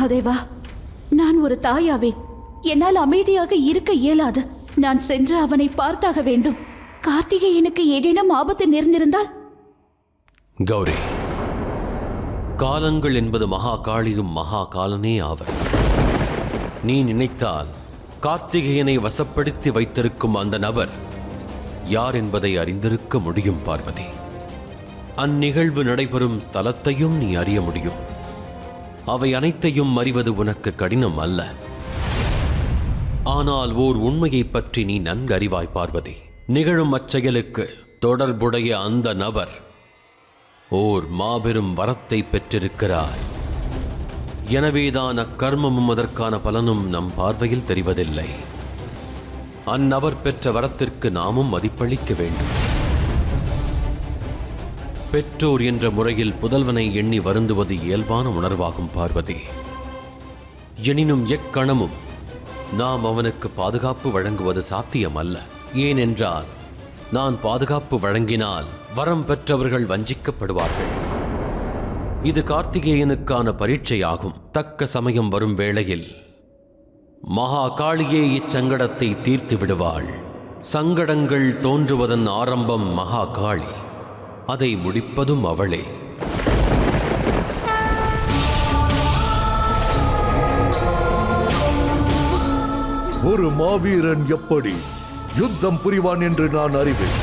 மகாதேவா, நான் ஒரு தாயாவேன். என்னால் அமைதியாக இருக்க இயலாது. நான் சென்று அவனை பார்த்தாக வேண்டும். கார்த்திகேயனுக்கு ஏதேனும் ஆபத்து நேர்ந்திருந்தால்? கௌரி, காலங்கள் என்பது மகா காளியும் மகா காலனே ஆவர். நீ நினைத்தால் கார்த்திகேயனை வசப்படுத்தி வைத்திருக்கும் அந்த நபர் யார் என்பதை அறிந்திருக்க முடியும் பார்வதி. அந்நிகழ்வு நடைபெறும் ஸ்தலத்தையும் நீ அறிய முடியும். அவை அனைத்தையும் அறிவது உனக்கு கடினம் அல்ல. ஆனால் ஓர் உண்மையை பற்றி நீ நன்கு அறிவாய் பார்வதி. நிகழும் அச்செயலுக்கு தொடர்புடைய அந்த நபர் ஓர் மாபெரும் வரத்தை பெற்றிருக்கிறார். எனவேதான் அக்கர்மமும் அதற்கான பலனும் நம் பார்வையில் தெரிவதில்லை. அந்நபர் பெற்ற வரத்திற்கு நாமும் மதிப்பளிக்க வேண்டும். பெற்றோர் என்ற முறையில் புதல்வனை எண்ணி வருந்துவது இயல்பான உணர்வாகும் பார்வதி. எனினும் எக்கணமும் நாம் அவனுக்கு பாதுகாப்பு வழங்குவது சாத்தியமல்ல. ஏனென்றால் நான் பாதுகாப்பு வழங்கினால் வரம் பெற்றவர்கள் வஞ்சிக்கப்படுவார்கள். இது கார்த்திகேயனுக்கான பரீட்சையாகும். தக்க சமயம் வரும் வேளையில் மகா காளியே இச்சங்கடத்தை தீர்த்து விடுவாள். சங்கடங்கள் தோன்றுவதன் ஆரம்பம் மகா காளி, அதை முடிப்பதும் அவளே. ஒரு மாவீரன் எப்படி யுத்தம் புரிவான் என்று நான் அறிவேன்.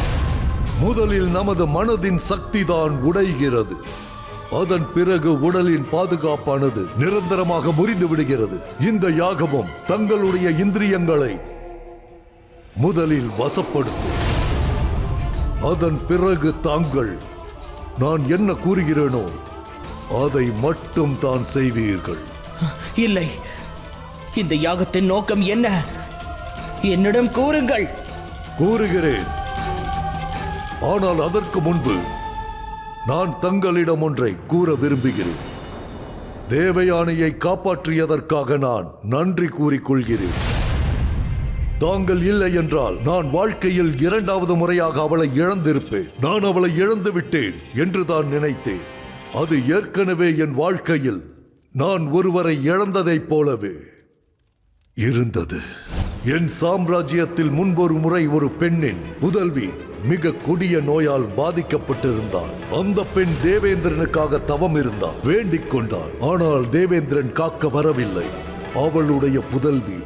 முதலில் நமது மனதின் சக்திதான் உடைகிறது. அதன் பிறகு உடலின் பாதுகாப்பானது நிரந்தரமாக முறிந்து விடுகிறது. இந்த யாகமும் தங்களுடைய இந்திரியங்களை முதலில் வசப்படுத்தும். அதன் பிறகு தாங்கள் நான் என்ன கூறுகிறேனோ அதை மட்டும் தான் செய்வீர்கள். இல்லை, இந்த யாகத்தின் நோக்கம் என்ன? என்னிடம் கூறுங்கள். கூறுகிறேன். ஆனால் அதற்கு முன்பு நான் தங்களிடம் ஒன்றை கூற விரும்புகிறேன். தேவயானையை காப்பாற்றியதற்காக நான் நன்றி கூறிக்கொள்கிறேன். தாங்கள் இல்லை என்றால் நான் வாழ்க்கையில் இரண்டாவது முறையாக அவளை இழந்திருப்பேன். நான் அவளை இழந்து விட்டேன் என்று தான் நினைத்தேன். அது ஏற்கனவே என் வாழ்க்கையில் நான் ஒருவரை இழந்ததைப் போலவே இருந்தது. என் சாம்ராஜ்யத்தில் முன்பொரு முறை ஒரு பெண்ணின் புதல்வி மிக கொடிய நோயால் பாதிக்கப்பட்டிருந்தாள். அந்த பெண் தேவேந்திரனுக்காக தவம் இருந்தாள், வேண்டிக் கொண்டாள். ஆனால் தேவேந்திரன் காக்க வரவில்லை. அவளுடைய புதல்வி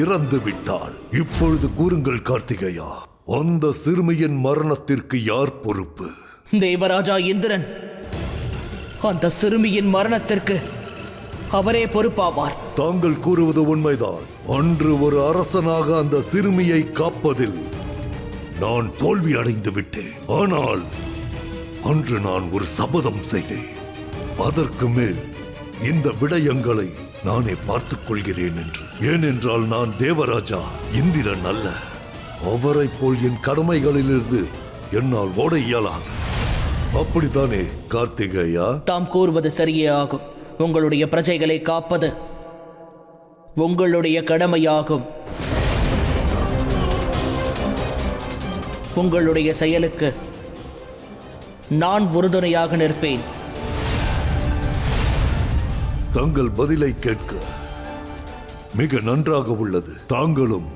இறந்து விட்டாள். இப்பொழுது கூறுங்கள் கார்த்திகேயா, அந்த சிறுமியின் மரணத்திற்கு யார் பொறுப்பு? தேவராஜா இந்திரன். அந்த சிறுமியின் மரணத்திற்கு அவரே பொறுப்பாவார். தாங்கள் கூறுவது உண்மைதான். அன்று ஒரு அரசனாக அந்த சிறுமியை காப்பதில் நான் தோல்வி அடைந்து விட்டேன். ஆனால் அன்று நான் ஒரு சபதம் செய்தேன். அதற்கு மேல் இந்த விடயங்களை நானே பார்த்துக் கொள்கிறேன் என்று. ஏனென்றால் நான் தேவராஜா இந்திரன் அல்ல. அவரை போல் என் கடமைகளிலிருந்து என்னால் ஓட இயலாது. அப்படித்தானே கார்த்திகேயா? தாம் கூறுவது சரியே ஆகும். உங்களுடைய பிரஜைகளை காப்பது உங்களுடைய கடமையாகும். உங்களுடைய செயலுக்கு நான் உறுதுணையாக நிற்பேன். தங்கள் பதிலை கேட்க மிக நன்றாக உள்ளது. தாங்களும்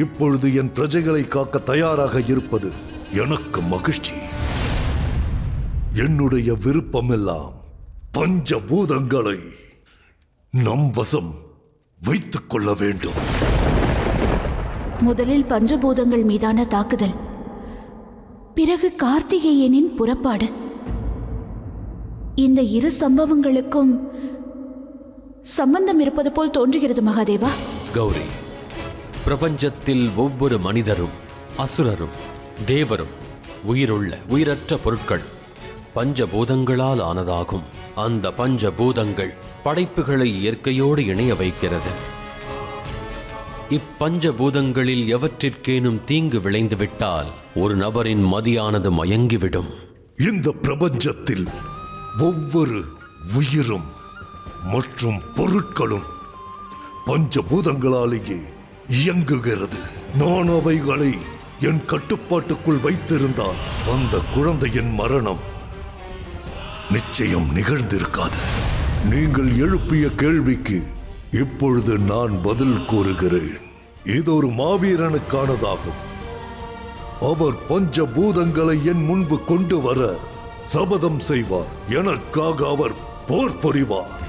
இப்பொழுது என் பிரஜைகளை காக்க தயாராக இருப்பது எனக்கு மகிழ்ச்சி. என்னுடைய விருப்பமெல்லாம் பஞ்சபூதங்களை நம் வசம் வைத்துக் கொள்ள வேண்டும். முதலில் பஞ்சபூதங்கள் மீதான தாக்குதல், பிறகு கார்த்திகேயனின் புறப்பாடு. இந்த இரு சம்பவங்களுக்கும் சம்பந்தம் இருப்பது போல் தோன்றுகிறது மகாதேவா. கௌரி, பிரபஞ்சத்தில் ஒவ்வொரு மனிதரும் அசுரரும் தேவரும் உயிருள்ள உயிரற்ற பொருட்கள் பஞ்சபூதங்களால் ஆனதாகும். அந்த பஞ்சபூதங்கள் படைப்புகளை இயற்கையோடு இணைய வைக்கிறது. இப்பஞ்சபூதங்களில் எவற்றிற்கேனும் தீங்கு விளைந்துவிட்டால் ஒரு நபரின் மதியானது மயங்கிவிடும். இந்த பிரபஞ்சத்தில் ஒவ்வொரு உயிரும் மற்றும் பொருட்களும் பஞ்சபூதங்களாலேயே இயங்குகிறது. நான் அவைகளை என் கட்டுப்பாட்டுக்குள் வைத்திருந்தால் அந்த குழந்தையின் மரணம் நிச்சயம் நிகழ்ந்திருக்காது. நீங்கள் எழுப்பிய கேள்விக்கு இப்பொழுது நான் பதில் கூறுகிறேன். இது ஒரு மாவீரனுக்கானதாகும். அவர் பஞ்சபூதங்களை என் முன்பு கொண்டு வர சபதம் செய்வார். எனக்காக அவர் போர் புரிவார்.